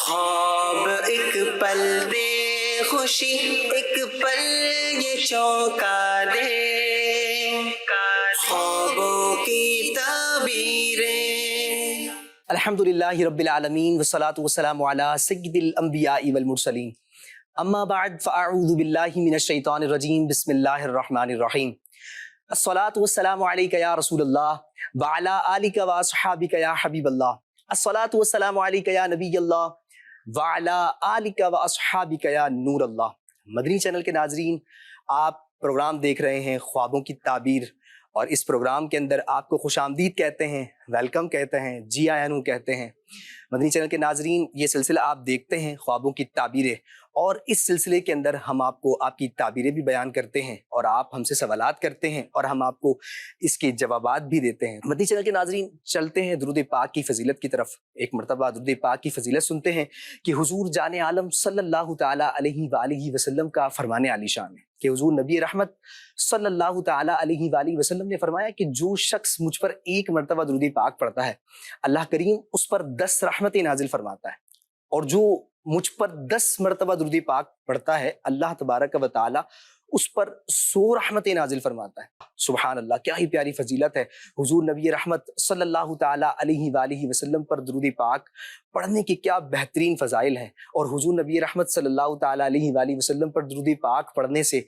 خواب ایک پل دے خوشی ایک پل یہ چونکا دے خوابوں کی تعبیریں. الحمدللہ رب العالمین والصلاة والسلام علی سید الانبیاء والمرسلین. اما بعد فاعوذ باللہ من الشیطان الرجیم. بسم اللہ الرحمن الرحیم. الصلاة والسلام علیک یا رسول اللہ وعلی آلک واصحابک یا حبیب اللہ. الصلاة والسلام علیک یا نبی اللہ وعلی آلک واصحابک یا نور اللہ. مدنی چینل کے ناظرین، آپ پروگرام دیکھ رہے ہیں خوابوں کی تعبیر، اور اس پروگرام کے اندر آپ کو خوش آمدید کہتے ہیں، ویلکم کہتے ہیں، جی آیا نو کہتے ہیں. مدنی چینل کے ناظرین، یہ سلسلہ آپ دیکھتے ہیں خوابوں کی تعبیریں، اور اس سلسلے کے اندر ہم آپ کو آپ کی تعبیریں بھی بیان کرتے ہیں، اور آپ ہم سے سوالات کرتے ہیں، اور ہم آپ کو اس کے جوابات بھی دیتے ہیں. مدنی چینل کے ناظرین، چلتے ہیں درود پاک کی فضیلت کی طرف. ایک مرتبہ درود پاک کی فضیلت سنتے ہیں کہ حضور جان عالم صلی اللہ تعالیٰ علیہ وآلہ وسلم کا فرمان عالی شان ہے کہ حضور نبی رحمت صلی اللہ تعالیٰ علیہ وآلہ وسلم نے فرمایا کہ جو شخص مجھ پر ایک مرتبہ درود پاک پڑھتا ہے، اللہ کریم اس پر 10 رحمتیں نازل فرماتا ہے، اور جو مجھ پر 10 مرتبہ درود پاک پڑھتا ہے، اللہ تبارک و تعالی اس پر 100 رحمتیں نازل فرماتا ہے. سبحان اللہ، کیا ہی پیاری فضیلت ہے. حضور نبی رحمت صلی اللہ تعالی علیہ وآلہ وسلم پر درود پاک پڑھنے کے کیا بہترین فضائل ہیں، اور حضور نبی رحمت صلی اللہ تعالی علیہ وآلہ وسلم پر درود پاک پڑھنے سے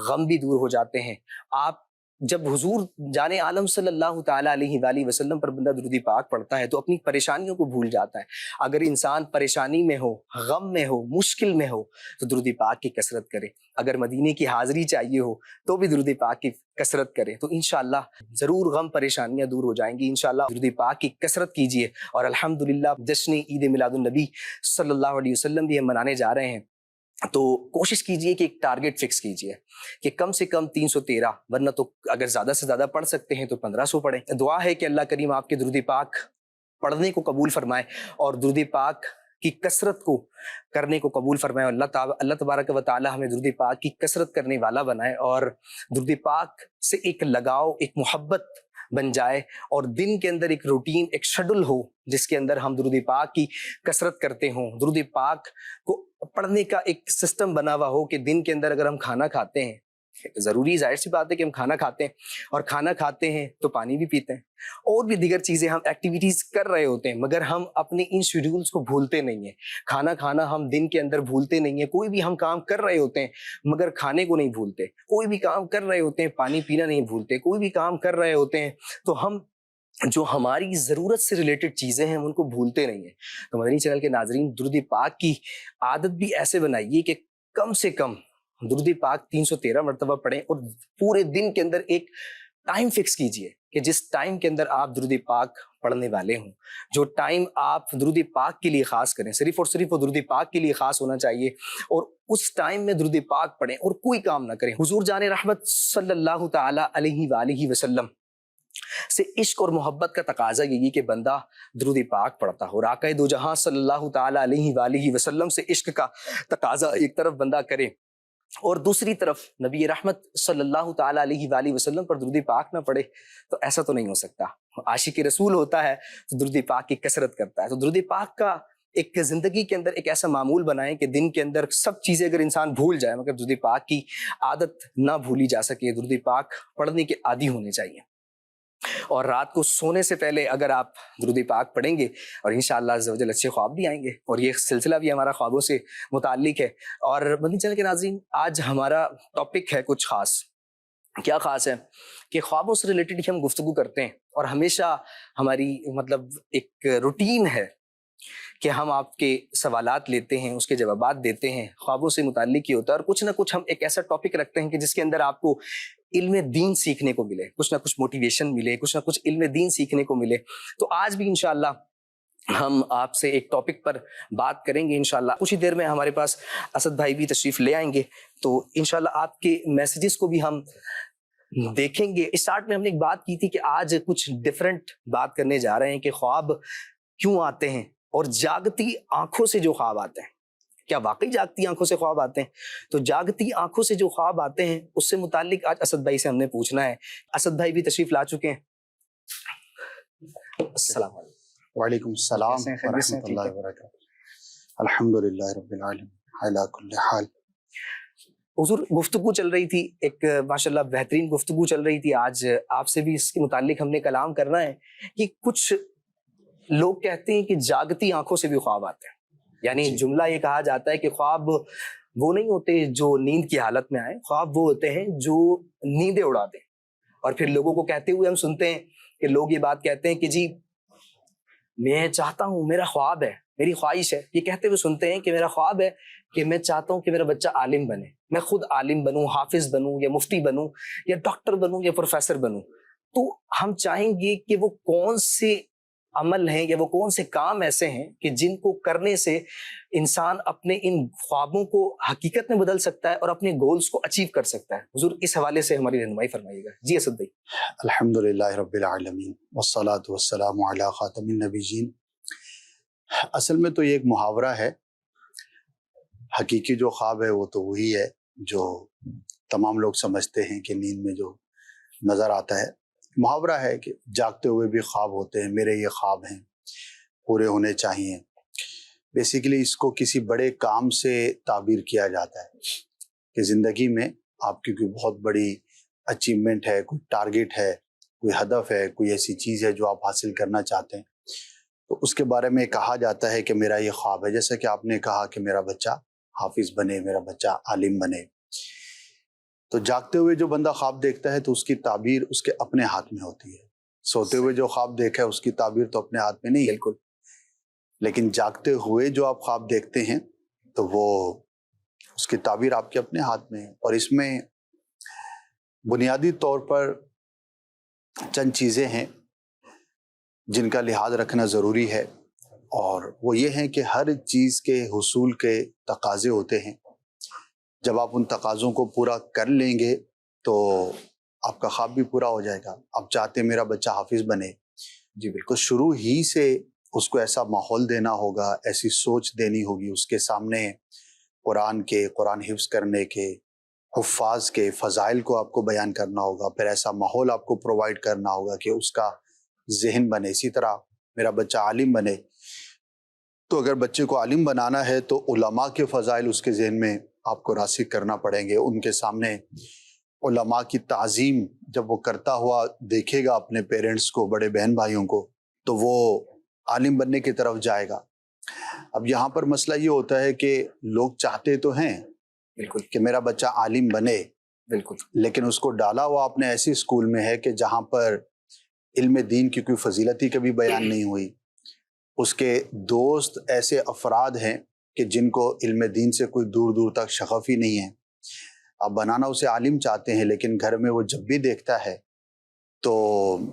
غم بھی دور ہو جاتے ہیں. آپ جب حضور جان عالم صلی اللہ تعالیٰ علیہ وآلہ وسلم پر بندہ درود پاک پڑھتا ہے تو اپنی پریشانیوں کو بھول جاتا ہے. اگر انسان پریشانی میں ہو، غم میں ہو، مشکل میں ہو تو درود پاک کی کثرت کرے. اگر مدینے کی حاضری چاہیے ہو تو بھی درود پاک کی کثرت کرے، تو انشاءاللہ ضرور غم پریشانیاں دور ہو جائیں گی. انشاءاللہ درود پاک کی کثرت کیجئے. اور الحمدللہ جشن عید میلاد النبی صلی اللہ علیہ وسلم بھی ہم منانے جا رہے ہیں، تو کوشش کیجئے کہ ایک ٹارگٹ فکس کیجئے کہ کم سے کم 313، ورنہ تو اگر زیادہ سے زیادہ پڑھ سکتے ہیں تو 1500 پڑھیں. دعا ہے کہ اللہ کریم آپ کے درود پاک پڑھنے کو قبول فرمائے، اور درود پاک کی کثرت کو کرنے کو قبول فرمائے. اللہ تبارک و تعالی ہمیں درود پاک کی کثرت کرنے والا بنائے، اور درود پاک سے ایک لگاؤ، ایک محبت بن جائے، اور دن کے اندر ایک روٹین، ایک شیڈول ہو جس کے اندر ہم درود پاک کی کثرت کرتے ہوں. درود پاک کو پڑھنے کا ایک سسٹم بنا ہوا ہو کہ دن کے اندر اگر ہم کھانا کھاتے ہیں، ضروری ظاہر سی بات ہے کہ ہم کھانا کھاتے ہیں، اور کھانا کھاتے ہیں تو پانی بھی پیتے ہیں، اور بھی دیگر چیزیں ہم ایکٹیویٹیز کر رہے ہوتے ہیں، مگر ہم اپنے ان شیڈیولز کو بھولتے نہیں ہیں. کھانا کھانا ہم دن کے اندر بھولتے نہیں ہیں. کوئی بھی ہم کام کر رہے ہوتے ہیں مگر کھانے کو نہیں بھولتے. کوئی بھی کام کر رہے ہوتے ہیں پانی پینا نہیں بھولتے. کوئی بھی کام کر رہے ہوتے ہیں تو ہم جو ہماری ضرورت سے ریلیٹڈ چیزیں ہیں ان کو بھولتے نہیں ہیں. تو مدنی چینل کے ناظرین، درود پاک کی عادت بھی ایسے بنائیے کہ کم سے کم درود پاک 313 مرتبہ پڑھیں، اور پورے دن کے اندر ایک ٹائم فکس کیجئے کہ جس ٹائم کے اندر آپ درود پاک پڑھنے والے ہوں، جو ٹائم آپ درود پاک کے لیے خاص کریں، صرف اور صرف وہ درود پاک کے لیے خاص ہونا چاہیے، اور اس ٹائم میں درود پاک پڑھیں اور کوئی کام نہ کریں. حضور جان رحمت صلی اللہ تعالی علیہ وآلہ وسلم سے عشق اور محبت کا تقاضا یہی کہ بندہ درود پاک پڑھتا ہو. آقا دو جہاں صلی اللہ تعالی علیہ وآلہ وسلم سے عشق کا تقاضا ایک طرف بندہ کرے، اور دوسری طرف نبی رحمت صلی اللہ تعالی علیہ وآلہ وسلم پر درود پاک نہ پڑھے، تو ایسا تو نہیں ہو سکتا. عاشق رسول ہوتا ہے تو درود پاک کی کثرت کرتا ہے. تو درود پاک کا ایک زندگی کے اندر ایک ایسا معمول بنائیں کہ دن کے اندر سب چیزیں اگر انسان بھول جائے مگر درود پاک کی عادت نہ بھولی جا سکے. درود پاک پڑھنے کے عادی ہونے چاہیے، اور رات کو سونے سے پہلے اگر آپ درود پاک پڑھیں گے اور انشاءاللہ عز و جل اچھے خواب بھی آئیں گے. اور یہ سلسلہ بھی ہمارا خوابوں سے متعلق ہے. اور مدنی چینل کے ناظرین، آج ہمارا ٹاپک ہے کچھ خاص. کیا خاص ہے کہ خوابوں سے ریلیٹڈ ہی ہم گفتگو کرتے ہیں، اور ہمیشہ ہماری ایک روٹین ہے کہ ہم آپ کے سوالات لیتے ہیں، اس کے جوابات دیتے ہیں. خوابوں سے متعلق ہی ہوتا ہے، اور کچھ نہ کچھ ہم ایک ایسا ٹاپک رکھتے ہیں کہ جس کے اندر آپ کو علم دین سیکھنے کو ملے، کچھ نہ کچھ موٹیویشن ملے، کچھ نہ کچھ علم دین سیکھنے کو ملے. تو آج بھی انشاءاللہ ہم آپ سے ایک ٹاپک پر بات کریں گے. انشاءاللہ کچھ ہی دیر میں ہمارے پاس اسد بھائی بھی تشریف لے آئیں گے، تو انشاءاللہ آپ کے میسیجز کو بھی ہم دیکھیں گے. اسٹارٹ میں ہم نے ایک بات کی تھی کہ آج کچھ ڈیفرنٹ بات کرنے جا رہے ہیں کہ خواب کیوں آتے ہیں، اور جاگتی آنکھوں سے جو خواب آتے ہیں، کیا واقعی جاگتی آنکھوں سے خواب آتے ہیں؟ تو جاگتی آنکھوں سے جو خواب آتے ہیں اس سے متعلق آج اسد بھائی سے ہم نے پوچھنا ہے. اسد بھائی بھی تشریف لا چکے ہیں. السلام علیکم. وعلیکم السلام ورحمۃ اللہ وبرکاتہ. الحمدللہ رب العالمین علی کل حال۔ حضور گفتگو چل رہی تھی، ایک ماشاءاللہ بہترین گفتگو چل رہی تھی، آج آپ سے بھی اس کے متعلق ہم نے کلام کرنا ہے کہ کچھ لوگ کہتے ہیں کہ جاگتی آنکھوں سے بھی خواب آتے ہیں، یعنی جملہ یہ کہا جاتا ہے کہ خواب وہ نہیں ہوتے جو نیند کی حالت میں آئے، خواب وہ ہوتے ہیں جو نیندیں اڑا دیں۔ اور پھر لوگوں کو کہتے ہوئے ہم سنتے ہیں کہ لوگ یہ بات کہتے ہیں کہ جی میں چاہتا ہوں، میرا خواب ہے، میری خواہش ہے، یہ کہتے ہوئے سنتے ہیں کہ میرا خواب ہے کہ میں چاہتا ہوں کہ میرا بچہ عالم بنے، میں خود عالم بنوں، حافظ بنوں یا مفتی بنوں یا ڈاکٹر بنوں یا پروفیسر بنوں۔ تو ہم چاہیں گے کہ وہ کون سے عمل ہیں یا وہ کون سے کام ایسے ہیں کہ جن کو کرنے سے انسان اپنے ان خوابوں کو حقیقت میں بدل سکتا ہے اور اپنے گولز کو اچیو کر سکتا ہے۔ حضور اس حوالے سے ہماری رہنمائی فرمائیے گا۔ جی اسد بھائی۔ الحمدللہ رب العالمین والصلاة والسلام علی خاتم النبیین۔ اصل میں تو یہ ایک محاورہ ہے، حقیقی جو خواب ہے وہ تو وہی ہے جو تمام لوگ سمجھتے ہیں کہ نیند میں جو نظر آتا ہے۔ محاورہ ہے کہ جاگتے ہوئے بھی خواب ہوتے ہیں، میرے یہ خواب ہیں، پورے ہونے چاہیے۔ بیسیکلی اس کو کسی بڑے کام سے تعبیر کیا جاتا ہے کہ زندگی میں آپ کی کوئی بہت بڑی اچیومنٹ ہے، کوئی ٹارگٹ ہے، کوئی ہدف ہے، کوئی ایسی چیز ہے جو آپ حاصل کرنا چاہتے ہیں، تو اس کے بارے میں کہا جاتا ہے کہ میرا یہ خواب ہے۔ جیسا کہ آپ نے کہا کہ میرا بچہ حافظ بنے، میرا بچہ عالم بنے۔ تو جاگتے ہوئے جو بندہ خواب دیکھتا ہے تو اس کی تعبیر اس کے اپنے ہاتھ میں ہوتی ہے۔ سوتے ہوئے جو خواب دیکھا ہے اس کی تعبیر تو اپنے ہاتھ میں نہیں ہے، بالکل۔ لیکن جاگتے ہوئے جو آپ خواب دیکھتے ہیں تو وہ اس کی تعبیر آپ کے اپنے ہاتھ میں ہے۔ اور اس میں بنیادی طور پر چند چیزیں ہیں جن کا لحاظ رکھنا ضروری ہے، اور وہ یہ ہیں کہ ہر چیز کے حصول کے تقاضے ہوتے ہیں۔ جب آپ ان تقاضوں کو پورا کر لیں گے تو آپ کا خواب بھی پورا ہو جائے گا۔ آپ چاہتے ہیں میرا بچہ حافظ بنے، جی بالکل، شروع ہی سے اس کو ایسا ماحول دینا ہوگا، ایسی سوچ دینی ہوگی اس کے سامنے، قرآن حفظ کرنے کے، حفاظ کے فضائل کو آپ کو بیان کرنا ہوگا، پھر ایسا ماحول آپ کو پرووائڈ کرنا ہوگا کہ اس کا ذہن بنے۔ اسی طرح میرا بچہ عالم بنے، تو اگر بچے کو عالم بنانا ہے تو علماء کے فضائل اس کے ذہن میں آپ کو راسخ کرنا پڑیں گے۔ ان کے سامنے علماء کی تعظیم جب وہ کرتا ہوا دیکھے گا اپنے پیرنٹس کو، بڑے بہن بھائیوں کو، تو وہ عالم بننے کی طرف جائے گا۔ اب یہاں پر مسئلہ یہ ہوتا ہے کہ لوگ چاہتے تو ہیں بالکل کہ میرا بچہ عالم بنے، بالکل، لیکن اس کو ڈالا ہوا اپنے ایسی اسکول میں ہے کہ جہاں پر علم دین کی کوئی فضیلت ہی کبھی بیان نہیں ہوئی۔ اس کے دوست ایسے افراد ہیں کہ جن کو علم دین سے کوئی دور دور تک شغف ہی نہیں ہے۔ آپ بنانا اسے عالم چاہتے ہیں، لیکن گھر میں وہ جب بھی دیکھتا ہے تو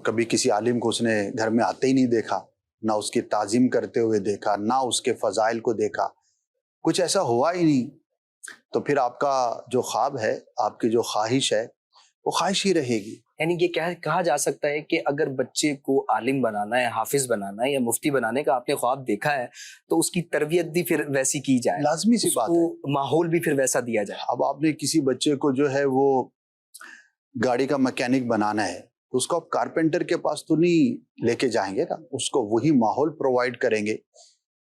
کبھی کسی عالم کو اس نے گھر میں آتے ہی نہیں دیکھا، نہ اس کی تعظیم کرتے ہوئے دیکھا، نہ اس کے فضائل کو دیکھا، کچھ ایسا ہوا ہی نہیں، تو پھر آپ کا جو خواب ہے، آپ کی جو خواہش ہے، وہ خواہش ہی رہے گی۔ یعنی یہ کہا جا سکتا ہے کہ اگر بچے کو عالم بنانا ہے، حافظ بنانا ہے یا مفتی بنانے کا آپ نے خواب دیکھا ہے تو اس کی تربیت بھی پھر ویسی کی جائے، لازمی سی بات ہے، ماحول بھی پھر ویسا دیا جائے۔ اب آپ نے کسی بچے کو جو ہے وہ گاڑی کا میکینک بنانا ہے تو اس کو آپ کارپینٹر کے پاس تو نہیں لے کے جائیں گے نا، اس کو وہی ماحول پرووائڈ کریں گے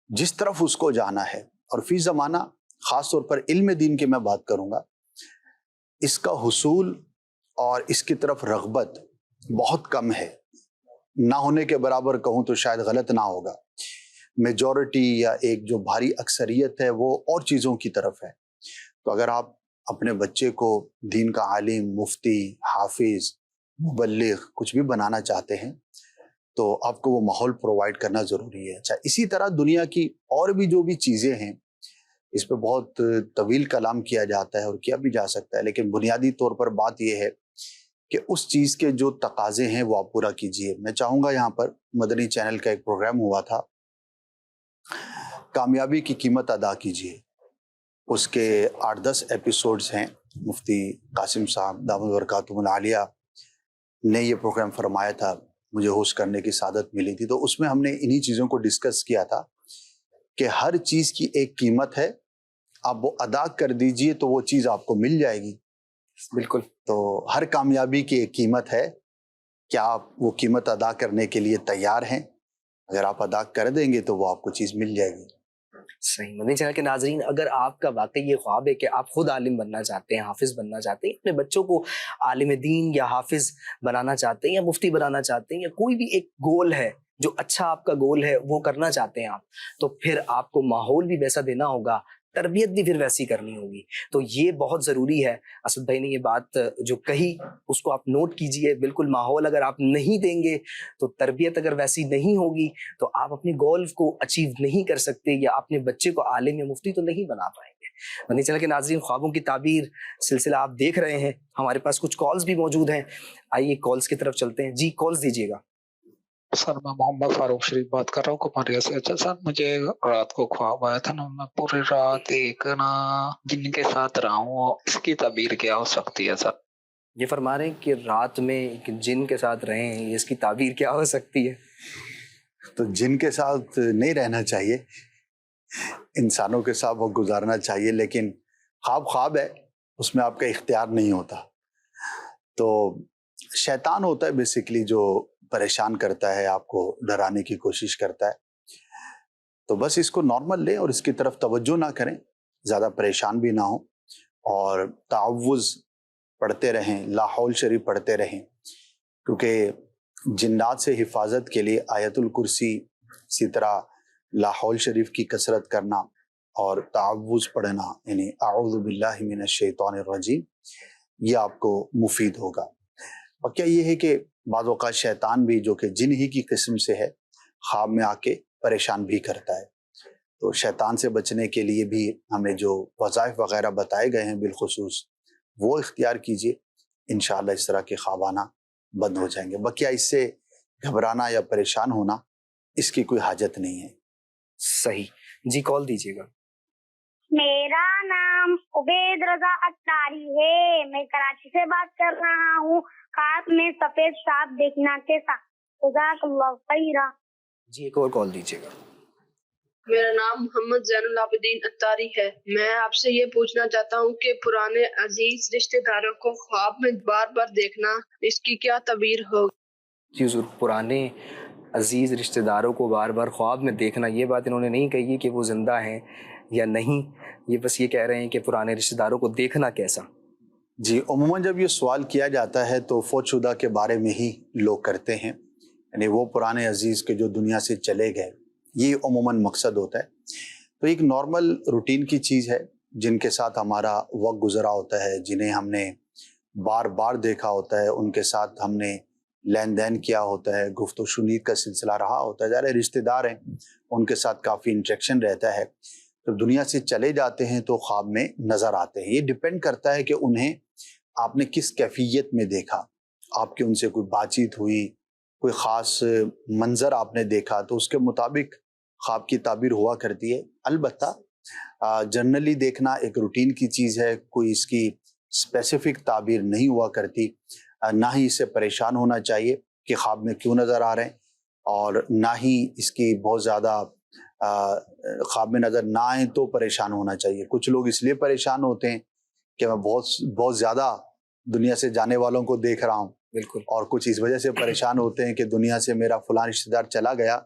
جس طرف اس کو جانا ہے۔ اور فی زمانہ خاص طور پر علم دین کی میں بات کروں گا، اس کا حصول اور اس کی طرف رغبت بہت کم ہے، نہ ہونے کے برابر کہوں تو شاید غلط نہ ہوگا۔ میجورٹی یا ایک جو بھاری اکثریت ہے وہ اور چیزوں کی طرف ہے۔ تو اگر آپ اپنے بچے کو دین کا عالم، مفتی، حافظ، مبلغ کچھ بھی بنانا چاہتے ہیں تو آپ کو وہ ماحول پرووائڈ کرنا ضروری ہے۔ اچھا، اسی طرح دنیا کی اور بھی جو بھی چیزیں ہیں، اس پہ بہت طویل کلام کیا جاتا ہے اور کیا بھی جا سکتا ہے، لیکن بنیادی طور پر بات یہ ہے کہ اس چیز کے جو تقاضے ہیں وہ آپ پورا کیجئے۔ میں چاہوں گا، یہاں پر مدنی چینل کا ایک پروگرام ہوا تھا، کامیابی کی قیمت ادا کیجئے، اس کے 8-10 ایپیسوڈز ہیں۔ مفتی قاسم صاحب دامت برکاتہم العالیہ نے یہ پروگرام فرمایا تھا، مجھے ہوسٹ کرنے کی سعادت ملی تھی، تو اس میں ہم نے انہی چیزوں کو ڈسکس کیا تھا کہ ہر چیز کی ایک قیمت ہے، آپ وہ ادا کر دیجئے تو وہ چیز آپ کو مل جائے گی۔ بالکل، تو ہر کامیابی کی ایک قیمت ہے، کیا آپ وہ قیمت ادا کرنے کے لیے تیار ہیں؟ اگر آپ ادا کر دیں گے تو وہ آپ کو چیز مل جائے گی۔ صحیح. مدنی چینل کے ناظرین، اگر آپ کا واقعی یہ خواب ہے کہ آپ خود عالم بننا چاہتے ہیں، حافظ بننا چاہتے ہیں، اپنے بچوں کو عالم دین یا حافظ بنانا چاہتے ہیں یا مفتی بنانا چاہتے ہیں، یا کوئی بھی ایک گول ہے جو اچھا آپ کا گول ہے وہ کرنا چاہتے ہیں آپ، تو پھر آپ کو ماحول بھی ویسا دینا ہوگا، تربیت بھی پھر ویسی کرنی ہوگی. تو یہ بہت ضروری ہے. اسد بھائی نے یہ بات جو کہی اس کو آپ نوٹ کیجئے. بالکل ماحول اگر آپ نہیں دیں گے تو تربیت اگر ویسی نہیں ہوگی تو آپ اپنے گول کو اچیو نہیں کر سکتے، یا اپنے بچے کو عالم یا مفتی تو نہیں بنا پائیں گے. مدنی چینل کے ناظرین، خوابوں کی تعبیر سلسلہ آپ دیکھ رہے ہیں. ہمارے پاس کچھ کالز بھی موجود ہیں. آئیے کالز کی طرف چلتے ہیں. جی کالز دیجیے گا. سر میں محمد فاروق شریف بات کر رہا ہوں کماریا سے. اچھا سر، مجھے رات کو خواب آیا تھا نا، میں پوری رات ایک جن کے ساتھ رہا ہوں. اس کی تعبیر کیا ہو سکتی ہے سر؟ یہ فرما رہے ہیں کہ رات میں ایک جن کے ساتھ رہے ہیں، اس کی تعبیر کیا ہو سکتی ہے؟ تو جن کے ساتھ نہیں رہنا چاہیے، انسانوں کے ساتھ وقت گزارنا چاہیے، لیکن خواب ہے، اس میں آپ کا اختیار نہیں ہوتا. تو شیطان ہوتا ہے بیسیکلی جو پریشان کرتا ہے، آپ کو ڈرانے کی کوشش کرتا ہے. تو بس اس کو نارمل لیں اور اس کی طرف توجہ نہ کریں، زیادہ پریشان بھی نہ ہوں، اور تعوذ پڑھتے رہیں، لا حول شریف پڑھتے رہیں، کیونکہ جنات سے حفاظت کے لیے آیت الکرسی، اسی طرح لا حول شریف کی کثرت کرنا اور تعوذ پڑھنا، یعنی اعوذ باللہ من الشیطان الرجیم، یہ آپ کو مفید ہوگا. اور کیا یہ ہے کہ بعض اوقات شیطان بھی جو کہ جن ہی کی قسم سے ہے، خواب میں آ کے پریشان بھی کرتا ہے. تو شیطان سے بچنے کے لیے بھی ہمیں جو وظائف وغیرہ بتائے گئے ہیں بالخصوص وہ اختیار کیجئے، انشاءاللہ اس طرح کے خواب آنا بند ہو جائیں گے. بقیہ اس سے گھبرانا یا پریشان ہونا اس کی کوئی حاجت نہیں ہے. صحیح. جی کال دیجیے گا. میرا نام عبید رضا اتاری ہے، میں کراچی سے بات کر رہا ہوں. خواب میں سفید سانپ دیکھنا کیسا؟ جزاک اللہ خیرا. جی ایک اور کال دیجیے گا. میرا نام محمد زین العابدین اتاری ہے. میں آپ سے یہ پوچھنا چاہتا ہوں کہ پرانے عزیز رشتہ داروں کو خواب میں بار بار دیکھنا، اس کی کیا تعبیر ہوگی؟ جی حضور، پرانے عزیز رشتہ داروں کو بار بار خواب میں دیکھنا، یہ بات انہوں نے نہیں کہی کہ وہ زندہ ہیں یا نہیں، یہ بس یہ کہہ رہے ہیں کہ پرانے رشتہ داروں کو دیکھنا کیسا. جی عموماً جب یہ سوال کیا جاتا ہے تو فوت شدہ کے بارے میں ہی لوگ کرتے ہیں، یعنی وہ پرانے عزیز کے جو دنیا سے چلے گئے، یہ عموماً مقصد ہوتا ہے. تو ایک نارمل روٹین کی چیز ہے، جن کے ساتھ ہمارا وقت گزرا ہوتا ہے، جنہیں ہم نے بار بار دیکھا ہوتا ہے، ان کے ساتھ ہم نے لین دین کیا ہوتا ہے، گفت و شنید کا سلسلہ رہا ہوتا ہے. ظاہر رشتہ دار ہیں، ان کے ساتھ کافی انٹریکشن رہتا ہے. جب دنیا سے چلے جاتے ہیں تو خواب میں نظر آتے ہیں. یہ ڈیپینڈ کرتا ہے کہ انہیں آپ نے کس کیفیت میں دیکھا، آپ کی ان سے کوئی بات چیت ہوئی، کوئی خاص منظر آپ نے دیکھا، تو اس کے مطابق خواب کی تعبیر ہوا کرتی ہے. البتہ جنرلی دیکھنا ایک روٹین کی چیز ہے، کوئی اس کی اسپیسیفک تعبیر نہیں ہوا کرتی. نہ ہی اس سے پریشان ہونا چاہیے کہ خواب میں کیوں نظر آ رہے ہیں، اور نہ ہی اس کی بہت زیادہ خواب میں نظر نہ آئیں تو پریشان ہونا چاہیے. کچھ لوگ اس لیے پریشان ہوتے ہیں کہ میں بہت زیادہ دنیا سے جانے والوں کو دیکھ رہا ہوں، بالکل. اور کچھ اس وجہ سے پریشان ہوتے ہیں کہ دنیا سے میرا فلاں رشتہ دار چلا گیا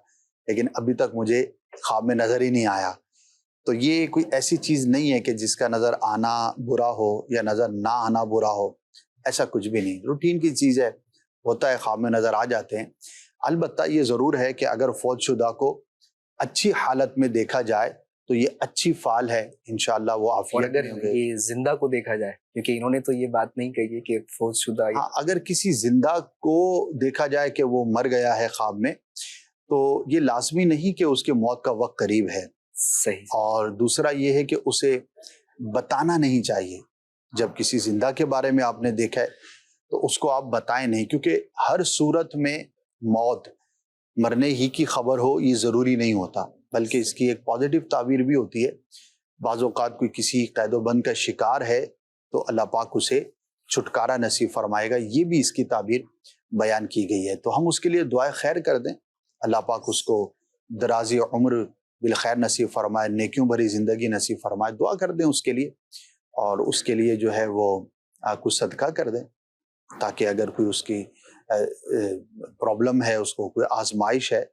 لیکن ابھی تک مجھے خواب میں نظر ہی نہیں آیا. تو یہ کوئی ایسی چیز نہیں ہے کہ جس کا نظر آنا برا ہو یا نظر نہ آنا برا ہو، ایسا کچھ بھی نہیں. روٹین کی چیز ہے، ہوتا ہے خواب میں نظر آ جاتے ہیں. البتہ یہ ضرور ہے کہ اگر فوت شدہ کو اچھی حالت میں دیکھا جائے تو یہ اچھی فعال ہے، انشاءاللہ وہ اور عافیت اگر میں ہوں گے. یہ زندہ کو دیکھا جائے، کیونکہ انہوں نے تو یہ بات نہیں کہی ہے کہ فوت شدہ. ہاں، اگر کسی زندہ کو دیکھا جائے کہ وہ مر گیا ہے خواب میں، تو یہ لازمی نہیں کہ اس کے موت کا وقت قریب ہے. صحیح. اور دوسرا یہ ہے کہ اسے بتانا نہیں چاہیے. جب کسی زندہ کے بارے میں آپ نے دیکھا ہے تو اس کو آپ بتائیں نہیں، کیونکہ ہر صورت میں موت، مرنے ہی کی خبر ہو یہ ضروری نہیں ہوتا، بلکہ اس کی ایک پازیٹیو تعبیر بھی ہوتی ہے. بعض اوقات کوئی کسی قید و بند کا شکار ہے تو اللہ پاک اسے چھٹکارا نصیب فرمائے گا، یہ بھی اس کی تعبیر بیان کی گئی ہے. تو ہم اس کے لیے دعائے خیر کر دیں، اللہ پاک اس کو درازی عمر بالخیر نصیب فرمائے، نیکیوں بھری زندگی نصیب فرمائے. دعا کر دیں اس کے لیے، اور اس کے لیے جو ہے وہ کچھ صدقہ کر دیں، تاکہ اگر کوئی اس کی پرابلم ہے، اس کو کوئی آزمائش ہے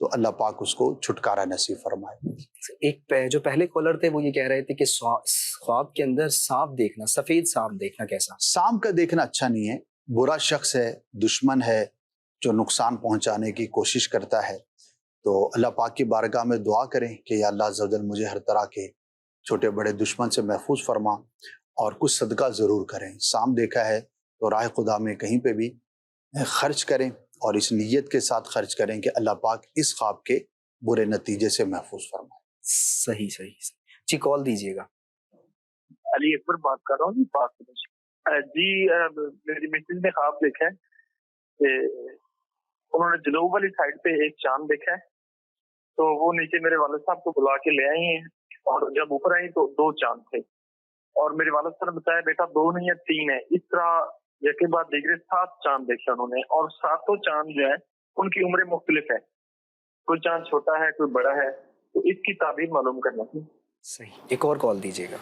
تو اللہ پاک اس کو چھٹکارا نصیب فرمائے۔ ایک جو پہلے کالر تھے وہ یہ کہہ رہے تھے کہ خواب کے اندر سانپ دیکھنا، سفید سانپ دیکھنا کیسا؟ سانپ کا دیکھنا اچھا نہیں ہے، برا شخص ہے، دشمن ہے جو نقصان پہنچانے کی کوشش کرتا ہے۔ تو اللہ پاک کی بارگاہ میں دعا کریں کہ یا اللہ عز و جل مجھے ہر طرح کے چھوٹے بڑے دشمن سے محفوظ فرما، اور کچھ صدقہ ضرور کریں۔ سانپ دیکھا ہے تو راہ خدا میں کہیں پہ بھی خرچ کریں، اور اس نیت کے ساتھ خرچ کریں کہ اللہ پاک اس خواب کے برے نتیجے سے محفوظ فرمائے۔ صحیح جی، کال دیجیے گا۔ علی اکبر بات کر رہا ہوں جی، میری مسز نے خواب دیکھا ہے کہ انہوں نے جنوب والی سائڈ پہ ایک چاند دیکھا ہے، تو وہ نیچے میرے والد صاحب کو بلا کے لے آئی ہیں، اور جب اوپر آئی تو 2 چاند تھے، اور میرے والد صاحب نے بتایا بیٹا 2 نہیں ہے 3 ہے، اس طرح یک بعد دیکھ 7 چاند دیکھے انہوں نے، اور 7 چاند جو ہے ان کی عمریں مختلف ہے، کوئی چاند چھوٹا ہے کوئی بڑا ہے، تو اس کی تعبیر معلوم کرنا تھی۔ صحیح، ایک اور کال دیجیے گا۔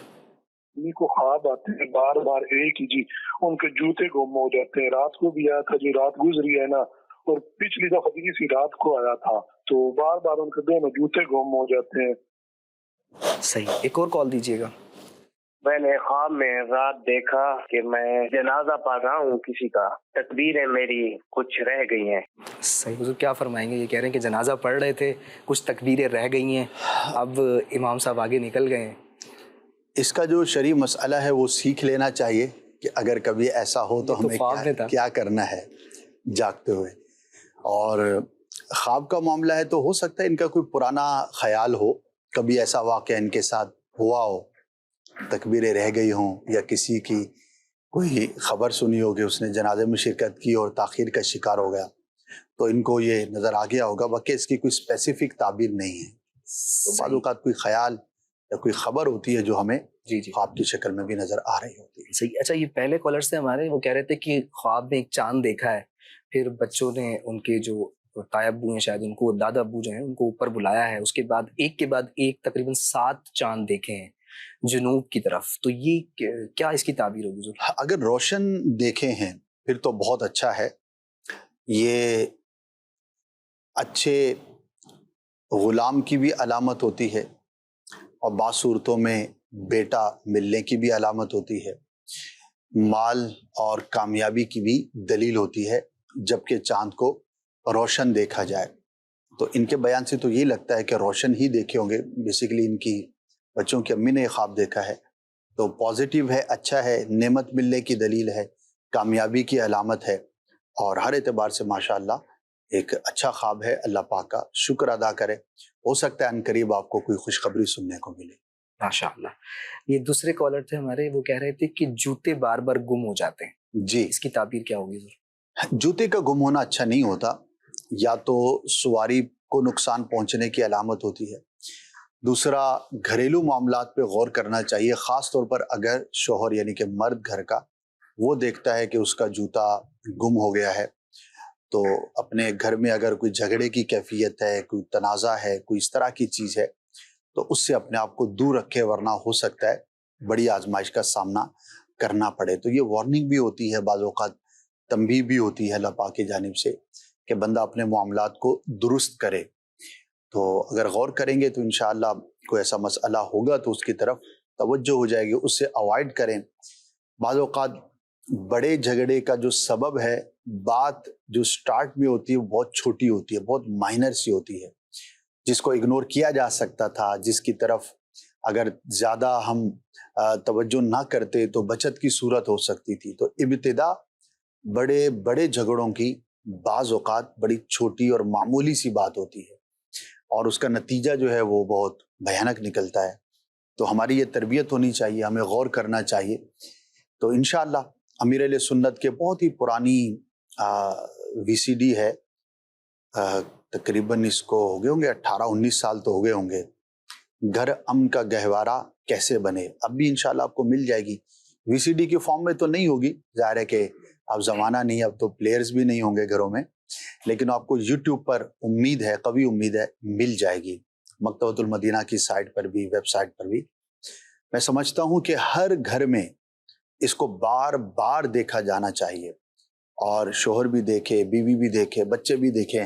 ان کو خواب آتے ہیں بار بار ایک ہی جی، ان کے جوتے گم ہو جاتے ہیں۔ رات کو بھی آیا تھا جو رات گزری ہے نا، اور پچھلی دفعہ اسی رات کو آیا تھا، تو بار بار ان کے دونوں جوتے گم ہو جاتے ہیں۔ صحیح، ایک اور کال دیجیے گا۔ میں نے خواب میں رات دیکھا کہ میں جنازہ پڑھ رہا ہوں کسی کا، تکبیریں میری کچھ رہ گئی ہیں۔ صحیح، حضور کیا فرمائیں گے؟ یہ کہہ رہے ہیں کہ جنازہ پڑھ رہے تھے، کچھ تکبیریں رہ گئی ہیں، اب امام صاحب آگے نکل گئے ہیں۔ اس کا جو شرعی مسئلہ ہے وہ سیکھ لینا چاہیے کہ اگر کبھی ایسا ہو تو ہمیں کیا کرنا ہے جاگتے ہوئے۔ اور خواب کا معاملہ ہے تو ہو سکتا ہے ان کا کوئی پرانا خیال ہو، کبھی ایسا واقعہ ان کے ساتھ ہوا ہو، تکبیریں رہ گئی ہوں، یا کسی کی کوئی خبر سنی ہوگی اس نے جنازے میں شرکت کی اور تاخیر کا شکار ہو گیا، تو ان کو یہ نظر آ گیا ہوگا، باقی اس کی کوئی اسپیسیفک تعبیر نہیں ہے۔ تو بعض اوقات کوئی خیال یا کوئی خبر ہوتی ہے جو ہمیں خواب کی شکل میں بھی نظر آ رہی ہوتی ہے۔ صحیح، اچھا، یہ پہلے کالرز تھے ہمارے، وہ کہہ رہے تھے کہ خواب میں ایک چاند دیکھا ہے، پھر بچوں نے ان کے جو تایا ابو ہیں، شاید ان کو دادا ابو جو ہیں ان کو اوپر بلایا ہے، اس کے بعد ایک کے بعد ایک تقریباً 7 چاند دیکھے ہیں جنوب کی طرف، تو یہ کیا اس کی تعبیر ہوگی حضور؟ اگر روشن دیکھے ہیں پھر تو بہت اچھا ہے، یہ اچھے غلام کی بھی علامت ہوتی ہے، اور بعض صورتوں میں بیٹا ملنے کی بھی علامت ہوتی ہے، مال اور کامیابی کی بھی دلیل ہوتی ہے جبکہ چاند کو روشن دیکھا جائے۔ تو ان کے بیان سے تو یہ لگتا ہے کہ روشن ہی دیکھے ہوں گے، بیسیکلی ان کی بچوں کی امی نے یہ خواب دیکھا ہے، تو پازیٹیو ہے، اچھا ہے، نعمت ملنے کی دلیل ہے، کامیابی کی علامت ہے، اور ہر اعتبار سے ماشاءاللہ ایک اچھا خواب ہے۔ اللہ پاک کا شکر ادا کرے، ہو سکتا ہے ان قریب آپ کو کوئی خوشخبری سننے کو ملے۔ ماشاءاللہ۔ یہ دوسرے کالر تھے ہمارے، وہ کہہ رہے تھے کہ جوتے بار بار گم ہو جاتے ہیں، جی، اس کی تعبیر کیا ہوگی حضور؟ جوتے کا گم ہونا اچھا نہیں ہوتا، یا تو سواری کو نقصان پہنچنے کی علامت ہوتی ہے، دوسرا گھریلو معاملات پہ غور کرنا چاہیے، خاص طور پر اگر شوہر یعنی کہ مرد گھر کا وہ دیکھتا ہے کہ اس کا جوتا گم ہو گیا ہے، تو اپنے گھر میں اگر کوئی جھگڑے کی کیفیت ہے، کوئی تنازع ہے، کوئی اس طرح کی چیز ہے، تو اس سے اپنے آپ کو دور رکھے، ورنہ ہو سکتا ہے بڑی آزمائش کا سامنا کرنا پڑے۔ تو یہ وارننگ بھی ہوتی ہے، بعض اوقات تنبیہ بھی ہوتی ہے اللہ پاک کی جانب سے کہ بندہ اپنے معاملات کو درست کرے۔ تو اگر غور کریں گے تو انشاءاللہ کوئی ایسا مسئلہ ہوگا تو اس کی طرف توجہ ہو جائے گی، اس سے اوائڈ کریں۔ بعض اوقات بڑے جھگڑے کا جو سبب ہے، بات جو سٹارٹ میں ہوتی ہے وہ بہت چھوٹی ہوتی ہے، بہت مائنر سی ہوتی ہے، جس کو اگنور کیا جا سکتا تھا، جس کی طرف اگر زیادہ ہم توجہ نہ کرتے تو بچت کی صورت ہو سکتی تھی۔ تو ابتدا بڑے بڑے جھگڑوں کی بعض اوقات بڑی چھوٹی اور معمولی سی بات ہوتی ہے، اور اس کا نتیجہ جو ہے وہ بہت بھیانک نکلتا ہے۔ تو ہماری یہ تربیت ہونی چاہیے، ہمیں غور کرنا چاہیے۔ تو انشاءاللہ امیر اہل سنت کے بہت ہی پرانی وی سی ڈی ہے، تقریباً اس کو ہو گئے ہوں گے 18-19 سال تو ہو گئے ہوں گے، گھر امن کا گہوارہ کیسے بنے، اب بھی انشاءاللہ آپ کو مل جائے گی۔ وی سی ڈی کے فارم میں تو نہیں ہوگی، ظاہر ہے کہ اب زمانہ نہیں، اب تو پلیئرز بھی نہیں ہوں گے گھروں میں، لیکن آپ کو یوٹیوب پر امید ہے، قوی امید ہے، مل جائے گی، مکتبۃ المدینہ کی سائٹ پر بھی، ویب سائٹ پر بھی۔ میں سمجھتا ہوں کہ ہر گھر میں اس کو بار بار دیکھا جانا چاہیے، اور شوہر بھی دیکھے، بیوی بھی دیکھے، بچے بھی دیکھیں،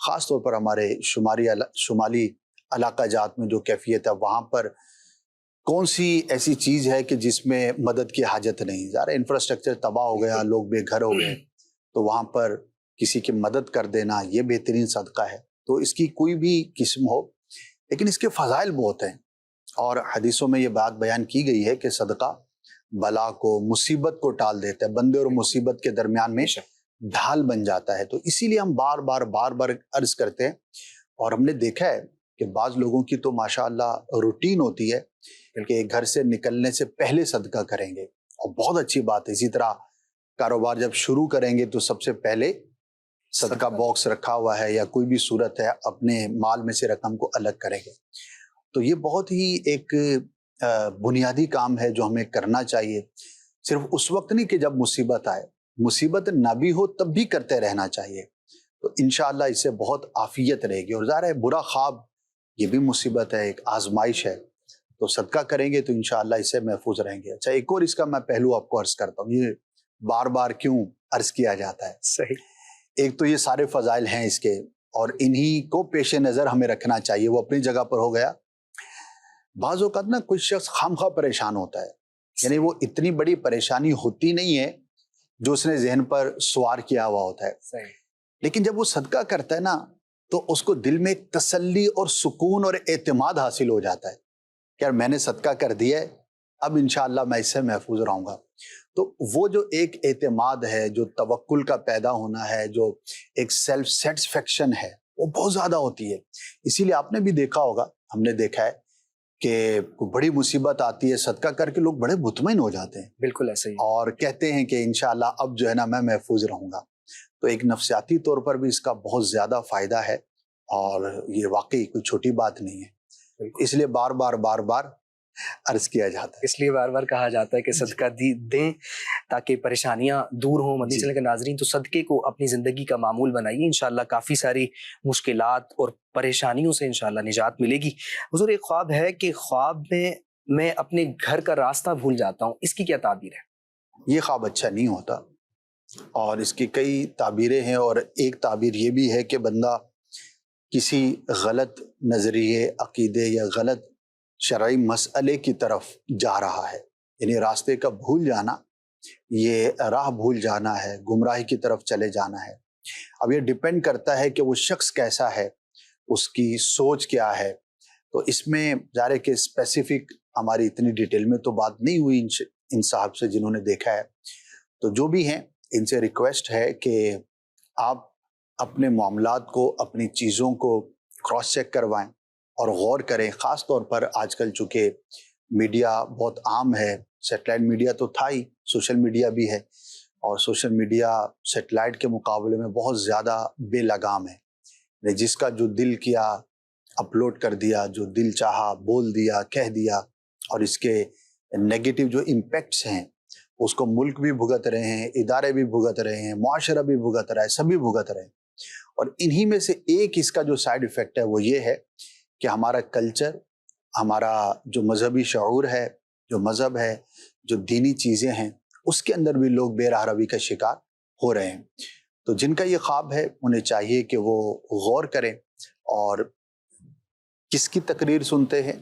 خاص طور پر ہمارے شمالی علاقہ جات میں جو کیفیت ہے وہاں پر کون سی ایسی چیز ہے کہ جس میں مدد کی حاجت نہیں. ظاہر انفراسٹرکچر تباہ ہو گیا, لوگ بے گھر ہو گئے, تو وہاں پر کسی کی مدد کر دینا یہ بہترین صدقہ ہے. تو اس کی کوئی بھی قسم ہو, لیکن اس کے فضائل بہت ہیں, اور حدیثوں میں یہ بات بیان کی گئی ہے کہ صدقہ بلا کو, مصیبت کو ٹال دیتا ہے, بندے اور مصیبت کے درمیان میں ڈھال بن جاتا ہے. تو اسی لیے ہم بار بار عرض کرتے ہیں, اور ہم نے دیکھا ہے کہ بعض لوگوں کی تو ماشاءاللہ روٹین ہوتی ہے کہ گھر سے نکلنے سے پہلے صدقہ کریں گے, اور بہت اچھی بات ہے. اسی طرح کاروبار جب شروع کریں گے تو سب سے پہلے صدقہ باکس رکھا ہوا ہے یا کوئی بھی صورت ہے, اپنے مال میں سے رقم کو الگ کریں گے. تو یہ بہت ہی ایک بنیادی کام ہے جو ہمیں کرنا چاہیے. صرف اس وقت نہیں کہ جب مصیبت آئے, مصیبت نہ بھی ہو تب بھی کرتے رہنا چاہیے. تو انشاءاللہ اس سے بہت عافیت رہے گی. اور ظاہر ہے برا خواب یہ بھی مصیبت ہے, ایک آزمائش ہے, تو صدقہ کریں گے تو انشاءاللہ اس سے محفوظ رہیں گے. اچھا, ایک اور اس کا میں پہلو آپ کو عرض کرتا ہوں, یہ بار بار کیوں عرض کیا جاتا ہے. صحیح. ایک تو یہ سارے فضائل ہیں اس کے, اور انہی کو پیش نظر ہمیں رکھنا چاہیے. وہ اپنی جگہ پر ہو گیا. بعض اوقات نا کوئی شخص خامخواہ پریشان ہوتا ہے, یعنی وہ اتنی بڑی پریشانی ہوتی نہیں ہے جو اس نے ذہن پر سوار کیا ہوا ہوتا ہے. صحیح. لیکن جب وہ صدقہ کرتا ہے نا تو اس کو دل میں ایک تسلی اور سکون اور اعتماد حاصل ہو جاتا ہے کہ یار میں نے صدقہ کر دیا ہے, اب انشاءاللہ میں اس سے محفوظ رہوں گا. تو وہ جو ایک اعتماد ہے, جو توکل کا پیدا ہونا ہے, جو ایک سیلف سیٹسفیکشن ہے, وہ بہت زیادہ ہوتی ہے. اسی لیے آپ نے بھی دیکھا ہوگا, ہم نے دیکھا ہے کہ کوئی بڑی مصیبت آتی ہے, صدقہ کر کے لوگ بڑے مطمئن ہو جاتے ہیں. بالکل ایسا ہی. اور کہتے ہیں کہ انشاءاللہ اب جو ہے نا میں محفوظ رہوں گا. تو ایک نفسیاتی طور پر بھی اس کا بہت زیادہ فائدہ ہے, اور یہ واقعی کوئی چھوٹی بات نہیں ہے. اس لیے بار بار عرض کیا جاتا ہے. اس لیے بار بار کہا جاتا ہے کہ صدقہ دیں تاکہ پریشانیاں دور ہوں. مدنی چینل کے ناظرین, تو صدقے کو اپنی زندگی کا معمول بنائیے, انشاءاللہ کافی ساری مشکلات اور پریشانیوں سے انشاءاللہ نجات ملے گی. حضور, ایک خواب ہے کہ خواب میں اپنے گھر کا راستہ بھول جاتا ہوں, اس کی کیا تعبیر ہے؟ یہ خواب اچھا نہیں ہوتا, اور اس کی کئی تعبیریں ہیں. اور ایک تعبیر یہ بھی ہے کہ بندہ کسی غلط نظریے, عقیدے یا غلط شرعی مسئلے کی طرف جا رہا ہے, یعنی راستے کا بھول جانا, یہ راہ بھول جانا ہے, گمراہی کی طرف چلے جانا ہے. اب یہ ڈیپینڈ کرتا ہے کہ وہ شخص کیسا ہے, اس کی سوچ کیا ہے. تو اس میں ظاہر ہے کہ اسپیسیفک ہماری اتنی ڈیٹیل میں تو بات نہیں ہوئی ان صاحب سے جنہوں نے دیکھا ہے. تو جو بھی ہیں ان سے ریکویسٹ ہے کہ آپ اپنے معاملات کو, اپنی چیزوں کو کراس چیک کروائیں اور غور کریں. خاص طور پر آج کل چونکہ میڈیا بہت عام ہے, سیٹلائٹ میڈیا تو تھا ہی, سوشل میڈیا بھی ہے, اور سوشل میڈیا سیٹلائٹ کے مقابلے میں بہت زیادہ بے لگام ہے. جس کا جو دل کیا اپلوڈ کر دیا, جو دل چاہا بول دیا, کہہ دیا, اور اس کے نیگیٹو جو امپیکٹس ہیں اس کو ملک بھی بھگت رہے ہیں, ادارے بھی بھگت رہے ہیں, معاشرہ بھی بھگت رہا ہے, سبھی بھگت رہے ہیں. اور انہی میں سے ایک اس کا جو سائیڈ ایفیکٹ ہے وہ یہ ہے کہ ہمارا کلچر, ہمارا جو مذہبی شعور ہے, جو مذہب ہے, جو دینی چیزیں ہیں, اس کے اندر بھی لوگ بے راہ روی کا شکار ہو رہے ہیں. تو جن کا یہ خواب ہے انہیں چاہیے کہ وہ غور کریں, اور کس کی تقریر سنتے ہیں,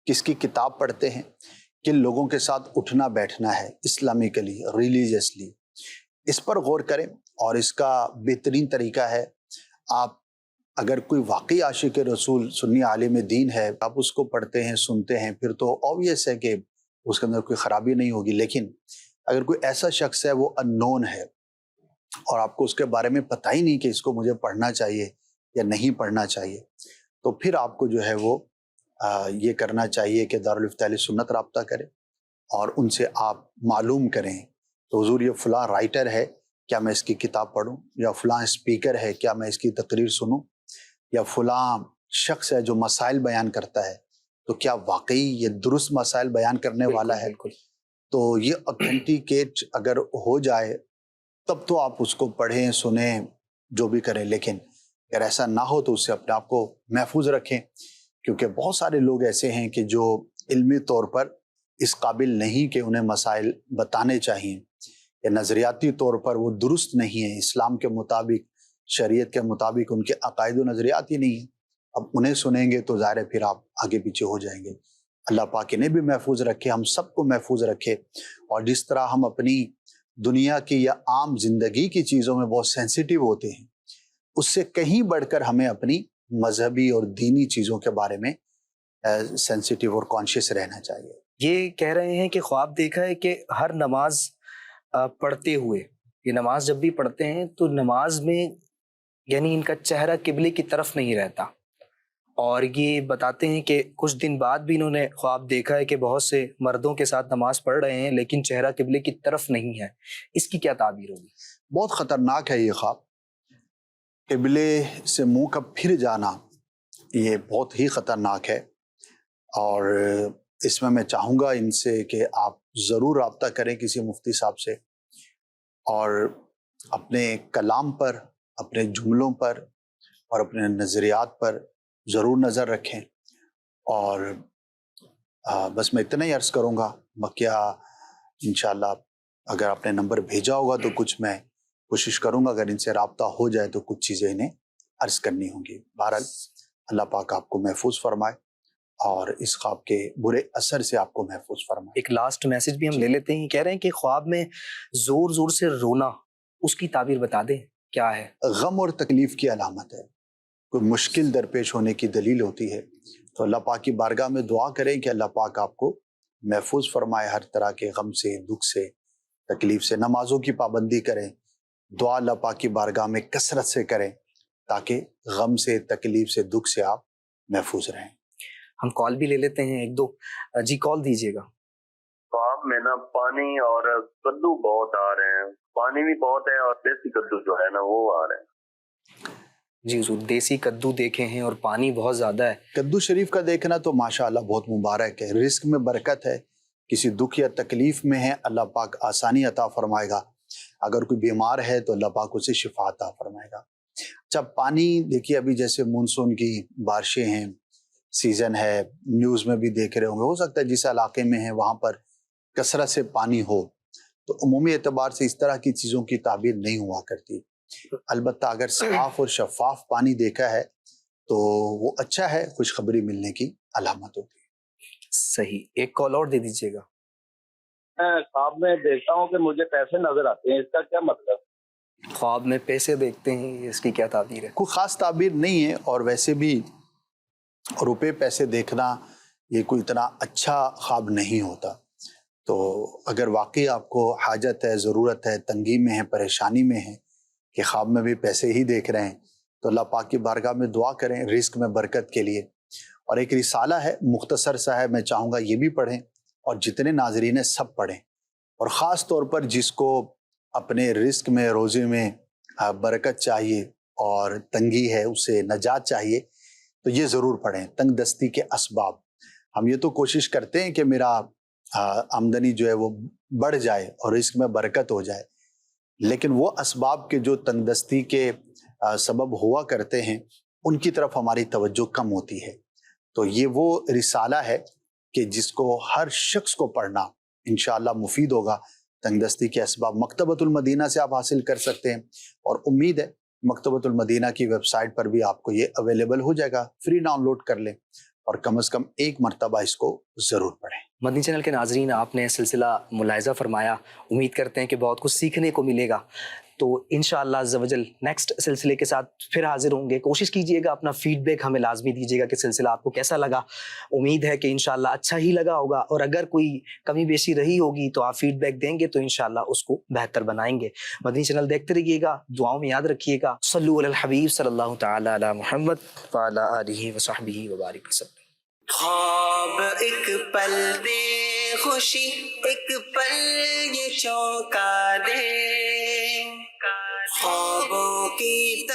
کس کی کتاب پڑھتے ہیں, کن لوگوں کے ساتھ اٹھنا بیٹھنا ہے اسلامکلی, ریلیجیسلی, اس پر غور کریں. اور اس کا بہترین طریقہ ہے, آپ اگر کوئی واقعی عاشق رسول سنی عالم دین ہے, آپ اس کو پڑھتے ہیں, سنتے ہیں, پھر تو آبویس ہے کہ اس کے اندر کوئی خرابی نہیں ہوگی. لیکن اگر کوئی ایسا شخص ہے, وہ ان نون ہے, اور آپ کو اس کے بارے میں پتہ ہی نہیں کہ اس کو مجھے پڑھنا چاہیے یا نہیں پڑھنا چاہیے, تو پھر آپ کو جو ہے وہ یہ کرنا چاہیے کہ دارالفتہ اہل سنت رابطہ کریں اور ان سے آپ معلوم کریں تو حضور یہ فلاں رائٹر ہے, کیا میں اس کی کتاب پڑھوں, یا فلاں اسپیکر ہے, کیا میں اس کی تقریر سنوں, یا فلاں شخص ہے جو مسائل بیان کرتا ہے, تو کیا واقعی یہ درست مسائل بیان کرنے والا ہے. تو یہ اوتھینٹیکیٹ اگر ہو جائے تب تو آپ اس کو پڑھیں, سنیں, جو بھی کریں. لیکن اگر ایسا نہ ہو تو اس سے اپنے آپ کو محفوظ رکھیں, کیونکہ بہت سارے لوگ ایسے ہیں کہ جو علمی طور پر اس قابل نہیں کہ انہیں مسائل بتانے چاہیے, یا نظریاتی طور پر وہ درست نہیں ہیں, اسلام کے مطابق شریعت کے مطابق ان کے عقائد و نظریات ہی نہیں ہیں. اب انہیں سنیں گے تو ظاہر ہے پھر آپ آگے پیچھے ہو جائیں گے. اللہ پاک انہیں بھی محفوظ رکھے, ہم سب کو محفوظ رکھے. اور جس طرح ہم اپنی دنیا کی یا عام زندگی کی چیزوں میں بہت سینسیٹیو ہوتے ہیں, اس سے کہیں بڑھ کر ہمیں اپنی مذہبی اور دینی چیزوں کے بارے میں سینسیٹیو اور کانشیس رہنا چاہیے. یہ کہہ رہے ہیں کہ خواب دیکھا ہے کہ ہر نماز پڑھتے ہوئے, یہ نماز جب بھی پڑھتے ہیں تو نماز میں یعنی ان کا چہرہ قبلے کی طرف نہیں رہتا, اور یہ بتاتے ہیں کہ کچھ دن بعد بھی انہوں نے خواب دیکھا ہے کہ بہت سے مردوں کے ساتھ نماز پڑھ رہے ہیں لیکن چہرہ قبلے کی طرف نہیں ہے. اس کی کیا تعبیر ہوگی؟ بہت خطرناک ہے یہ خواب. قبلے سے منہ کا پھر جانا یہ بہت ہی خطرناک ہے, اور اس میں چاہوں گا ان سے کہ آپ ضرور رابطہ کریں کسی مفتی صاحب سے, اور اپنے کلام پر, اپنے جملوں پر اور اپنے نظریات پر ضرور نظر رکھیں. اور بس میں اتنا ہی عرض کروں گا. بقیہ انشاءاللہ اگر آپ نے نمبر بھیجا ہوگا تو کچھ میں کوشش کروں گا, اگر ان سے رابطہ ہو جائے تو کچھ چیزیں انہیں عرض کرنی ہوں گی. بہرحال اللہ پاک آپ کو محفوظ فرمائے اور اس خواب کے برے اثر سے آپ کو محفوظ فرمائے. ایک لاسٹ میسج بھی ہم لے لیتے ہیں. کہہ رہے ہیں کہ خواب میں زور زور سے رونا, اس کی تعبیر بتا دیں کیا ہے؟ غم اور تکلیف کی علامت ہے, کوئی مشکل درپیش ہونے کی دلیل ہوتی ہے. تو اللہ پاک کی بارگاہ میں دعا کریں کہ اللہ پاک آپ کو محفوظ فرمائے ہر طرح کے غم سے, دکھ سے, تکلیف سے. نمازوں کی پابندی کریں, دعا اللہ پاک کی بارگاہ میں کثرت سے کریں تاکہ غم سے, تکلیف سے, دکھ سے آپ محفوظ رہیں. ہم کال بھی لے لیتے ہیں ایک دو. جی کال دیجیے گا. خواب میں نا پانی اور کدو بہت آ رہے ہیں, پانی بھی بہت ہے اور دیسی کدو جو ہے نا وہ آ رہے ہیں. جی حضور, دیسی کدو دیکھے ہیں اور پانی بہت زیادہ ہے. کدو شریف کا دیکھنا تو ماشاءاللہ بہت مبارک ہے. رزق میں برکت ہے, کسی دکھ یا تکلیف میں ہے اللہ پاک آسانی عطا فرمائے گا. اگر کوئی بیمار ہے تو اللہ پاک اسے شفا عطا فرمائے گا. جب پانی دیکھیے, ابھی جیسے مونسون کی بارشیں ہیں, سیزن ہے, نیوز میں بھی دیکھ رہے ہوں گے, ہو سکتا ہے جس علاقے میں ہے وہاں پر کثرت سے پانی ہو, تو عمومی اعتبار سے اس طرح کی چیزوں کی تعبیر نہیں ہوا کرتی. البتہ اگر صاف اور شفاف پانی دیکھا ہے تو وہ اچھا ہے, خوشخبری ملنے کی علامت ہوتی ہے. صحیح. ایک کال اور دے دیجیے گا. میں خواب میں دیکھتا ہوں کہ مجھے پیسے نظر آتے ہیں, اس کا کیا مطلب؟ خواب میں پیسے دیکھتے ہیں, اس کی کیا تعبیر ہے؟ کوئی خاص تعبیر نہیں ہے, اور ویسے بھی روپے پیسے دیکھنا یہ کوئی اتنا اچھا خواب نہیں ہوتا. تو اگر واقعی آپ کو حاجت ہے, ضرورت ہے, تنگی میں ہے, پریشانی میں ہے کہ خواب میں بھی پیسے ہی دیکھ رہے ہیں, تو اللہ پاک کی بارگاہ میں دعا کریں رزق میں برکت کے لیے. اور ایک رسالہ ہے مختصر سا ہے, میں چاہوں گا یہ بھی پڑھیں, اور جتنے ناظرین ہیں سب پڑھیں. اور خاص طور پر جس کو اپنے رزق میں, روزی میں برکت چاہیے اور تنگی ہے, اسے نجات چاہیے, تو یہ ضرور پڑھیں. تنگ دستی کے اسباب. ہم یہ تو کوشش کرتے ہیں کہ میرا آمدنی جو ہے وہ بڑھ جائے اور رزق میں برکت ہو جائے, لیکن وہ اسباب کے جو تنگ دستی کے سبب ہوا کرتے ہیں ان کی طرف ہماری توجہ کم ہوتی ہے. تو یہ وہ رسالہ ہے کہ جس کو ہر شخص کو پڑھنا انشاءاللہ مفید ہوگا. تنگ دستی کے اسباب مکتبۃ المدینہ سے آپ حاصل کر سکتے ہیں, اور امید ہے مکتبۃ المدینہ کی ویب سائٹ پر بھی آپ کو یہ اویلیبل ہو جائے گا, فری ڈاؤن لوڈ کر لیں اور کم از کم ایک مرتبہ اس کو ضرور پڑھیں. مدنی چینل کے ناظرین, آپ نے سلسلہ ملاحظہ فرمایا, امید کرتے ہیں کہ بہت کچھ سیکھنے کو ملے گا. تو انشاءاللہ عز و جل نیکسٹ سلسلے کے ساتھ پھر حاضر ہوں گے. کوشش کیجئے گا, اپنا فیڈ بیک ہمیں لازمی دیجیے گا کہ سلسلہ آپ کو کیسا لگا. امید ہے کہ انشاءاللہ اچھا ہی لگا ہوگا, اور اگر کوئی کمی بیشی رہی ہوگی تو آپ فیڈ بیک دیں گے تو انشاءاللہ اس کو بہتر بنائیں گے. مدنی چینل دیکھتے رہیے گا, دعاؤں میں یاد رکھیے گا. صلو علی الحبیب صلی اللہ تعالی علی محمد وعلی آلہ وصحبہ وبارک وسلم. خواب ایک پل دے خوشی, ایک پل یہ چونکا دے, خوابوں کی